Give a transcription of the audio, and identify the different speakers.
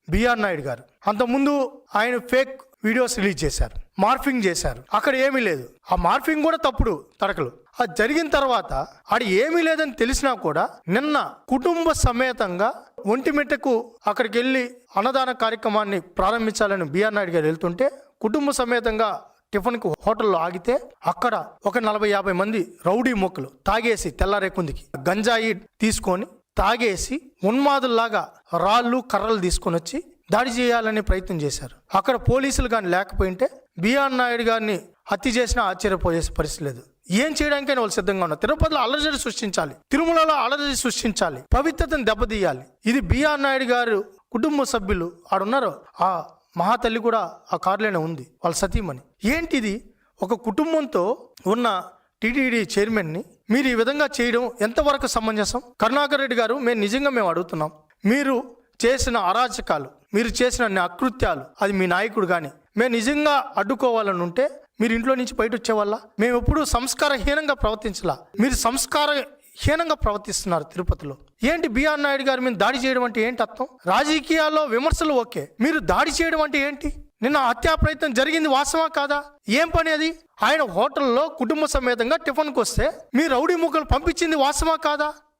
Speaker 1: BR Naidu గారు. అంతకుముందు ఆయన ఫేక్ వీడియోస్ రిలీజ్ చేశారు, మార్ఫింగ్ చేశారు. అక్కడ ఏమీ లేదు. ఆ మార్ఫింగ్ కూడా తప్పుడు తడకలు. అది జరిగిన తర్వాత ఆడ ఏమీ లేదని తెలిసినా కూడా నిన్న కుటుంబ సమేతంగా ఒంటిమిట్టకు అక్కడికి వెళ్ళి అన్నదాన కార్యక్రమాన్ని ప్రారంభించాలని బిఆర్ నాయుడు గారు వెళ్తుంటే కుటుంబ సమేతంగా టిఫిన్కి హోటల్లో ఆగితే అక్కడ ఒక 40-50 మంది రౌడీ మొక్కలు తాగేసి తెల్లారేకుందికి గంజాయి తీసుకొని తాగేసి ఉన్మాదుల్లాగా రాళ్ళు కర్రలు తీసుకొని వచ్చి దాడి చేయాలనే ప్రయత్నం చేశారు. అక్కడ పోలీసులు కానీ లేకపోయింటే బిఆర్ నాయుడు గారిని హత్య చేసినా ఆశ్చర్యపోయే పరిస్థితి లేదు. ఏం చేయడానికైనా వాళ్ళు సిద్ధంగా ఉన్నారు. తిరుపతిలో అలజడి సృష్టించాలి, తిరుమలలో అలజడి సృష్టించాలి, పవిత్రతను దెబ్బతీయాలి. ఇది బిఆర్ నాయుడు గారు కుటుంబ సభ్యులు ఆడున్నారు. ఆ మహాతల్లి కూడా ఆ కారులోనే ఉంది, వాళ్ళ సతీమణి. ఏంటిది? ఒక కుటుంబంతో ఉన్న టీటీడీ చైర్మన్ని మీరు ఈ విధంగా చేయడం ఎంతవరకు సమంజసం? కరుణాకర్ రెడ్డి గారు, మేము అడుగుతున్నాం, మీరు చేసిన అరాచకాలు, మీరు చేసిన అకృత్యాలు, అది మీ నాయకుడు కానీ మేము నిజంగా అడ్డుకోవాలని ఉంటే మీరు ఇంట్లో నుంచి బయట వచ్చేవాళ్ళ? మేము ఎప్పుడు సంస్కారహీనంగా ప్రవర్తించలా, మీరు సంస్కారహీనంగా ప్రవర్తిస్తున్నారు తిరుపతిలో. ఏంటి బిఆర్ నాయుడు గారి మీద దాడి చేయడం అంటే ఏంటి అర్థం? రాజకీయాల్లో విమర్శలు ఓకే, మీరు దాడి చేయడం అంటే ఏంటి? నిన్న హత్యా ప్రయత్నం జరిగింది వాస్తవా కాదా? ఏం పని అది? ఆయన హోటల్లో కుటుంబ సమేతంగా టిఫిన్కి వస్తే మీ రౌడీ ముక్కలు పంపించింది వాస్తవా కాదా?